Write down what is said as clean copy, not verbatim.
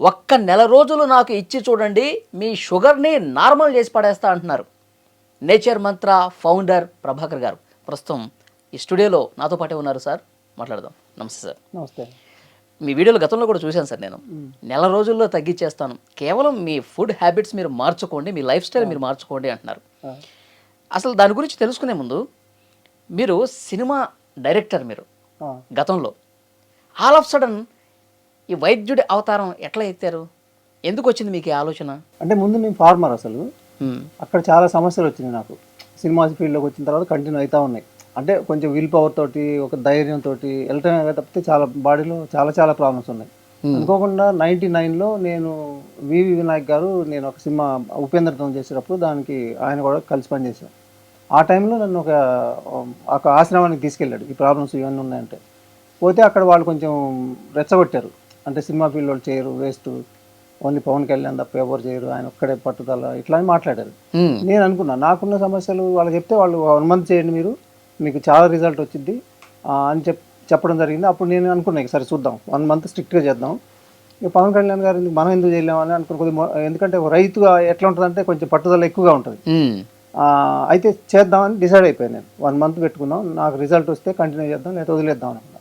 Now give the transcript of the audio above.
ఒక్క నెల రోజులు నాకు ఇచ్చి చూడండి, మీ షుగర్ని నార్మల్ చేసి పడేస్తా అంటున్నారు నేచర్ మంత్ర ఫౌండర్ ప్రభాకర్ గారు. ప్రస్తుతం ఈ స్టూడియోలో నాతో పాటే ఉన్నారు సార్. మాట్లాడదాం. నమస్తే సార్. నమస్తే. మీ వీడియోలు గతంలో కూడా చూశాను సార్ నేను. నెల రోజుల్లో తగ్గించేస్తాను, కేవలం మీ ఫుడ్ హ్యాబిట్స్ మీరు మార్చుకోండి, మీ లైఫ్ స్టైల్ మీరు మార్చుకోండి అంటున్నారు. అసలు దాని గురించి తెలుసుకునే ముందు, మీరు సినిమా డైరెక్టర్, మీరు గతంలో ఆల్ ఆఫ్ సడన్ ఈ వైద్యుడి అవతారం ఎట్లా ఎత్తారు? ఎందుకు వచ్చింది మీకు ఈ ఆలోచన? అంటే ముందు నేను ఫార్మర్, అసలు అక్కడ చాలా సమస్యలు వచ్చినాయి నాకు. సినిమా ఫీల్డ్లోకి వచ్చిన తర్వాత కంటిన్యూ అవుతూ ఉన్నాయి. అంటే కొంచెం విల్ పవర్ తోటి, ఒక ధైర్యంతో వెళ్ళటమే తప్పితే చాలా బాడీలో చాలా చాలా ప్రాబ్లమ్స్ ఉన్నాయి. అనుకోకుండా 99లో నేను వివి వినాయక్ గారు, నేను ఒక సినిమా ఉపేంద్రతో చేసేటప్పుడు దానికి ఆయన కూడా కలిసి పనిచేశాను. ఆ టైంలో నన్ను ఒక ఆశ్రమానికి తీసుకెళ్ళాడు. ఈ ప్రాబ్లమ్స్ ఇవన్నీ ఉన్నాయంటే పోతే అక్కడ వాళ్ళు కొంచెం రెచ్చగొట్టారు. అంటే సినిమా ఫీల్డ్ వాళ్ళు చేయరు, వేస్ట్, ఓన్లీ పవన్ కళ్యాణ్ తప్ప ఎవరు చేయరు, ఆయన ఒక్కడే పట్టుదల, ఇట్లా అని మాట్లాడారు. నేను అనుకున్నా నాకున్న సమస్యలు వాళ్ళకి చెప్తే వాళ్ళు 1 మంత్ చేయండి, మీకు చాలా రిజల్ట్ వచ్చింది అని చెప్పడం జరిగింది. అప్పుడు నేను అనుకున్నాను, సరే చూద్దాం, 1 మంత్ స్ట్రిక్ట్గా చేద్దాం. ఇక పవన్ కళ్యాణ్ గారు మనం ఎందుకు చేయలేమని అనుకుని కొద్దిగా, ఎందుకంటే రైతుగా ఎట్లా ఉంటుందంటే కొంచెం పట్టుదల ఎక్కువగా ఉంటుంది. అయితే చేద్దామని డిసైడ్ అయిపోయాను నేను. 1 మంత్ పెట్టుకుందాం, నాకు రిజల్ట్ వస్తే కంటిన్యూ చేద్దాం, లేదా వదిలేద్దాం అనుకున్నా.